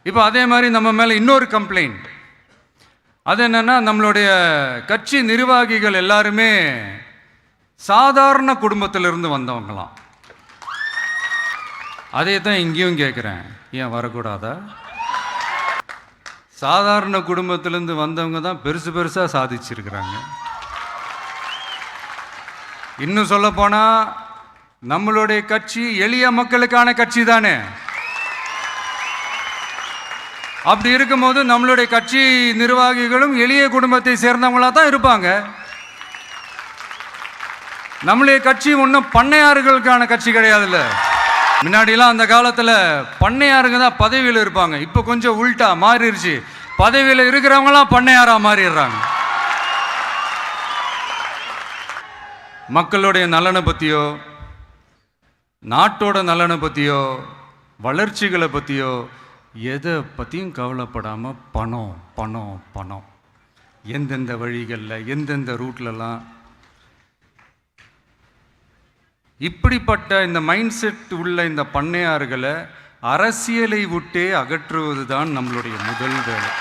இப்போ அதே மாதிரி நம்ம மேலே இன்னொரு கம்ப்ளைண்ட். அது என்னன்னா, நம்மளுடைய கட்சி நிர்வாகிகள் எல்லாருமே சாதாரண குடும்பத்திலிருந்து வந்தவங்களாம். அதே தான் இங்கேயும் கேட்குறேன், ஏன் வரக்கூடாதா? சாதாரண குடும்பத்திலேருந்து வந்தவங்க தான் பெருசு பெருசாக சாதிச்சிருக்கிறாங்க. இன்னும் சொல்ல போனால் நம்மளுடைய கட்சி எளிய மக்களுக்கான கட்சி தானே. அப்படி இருக்கும்போது நம்மளுடைய கட்சி நிர்வாகிகளும் எளிய குடும்பத்தை சேர்ந்தவங்களாக தான் இருப்பாங்க. நம்மளுடைய கட்சி ஒன்றும் பண்ணையாறுகளுக்கான கட்சி கிடையாதுல்ல. முன்னாடிலாம் அந்த காலத்தில் பண்ணையாருங்க தான் பதவியில் இருப்பாங்க. இப்போ கொஞ்சம் உள்டா மாறிடுச்சு, பதவியில் இருக்கிறவங்களாம் பண்ணையாராக மாறிடுறாங்க. மக்களுடைய நலனை பற்றியோ, நாட்டோட நலனை பற்றியோ, வளர்ச்சிகளை பற்றியோ எதை பற்றியும் கவலைப்படாமல் பணம் பணம் பணம், எந்தெந்த வழிகளில் எந்தெந்த ரூட்லலாம். இப்படிப்பட்ட இந்த மைண்ட் செட் உள்ள இந்த பண்ணையார்களை அரசியலை விட்டே அகற்றுவது தான் நம்மளுடைய முதல் வேலை.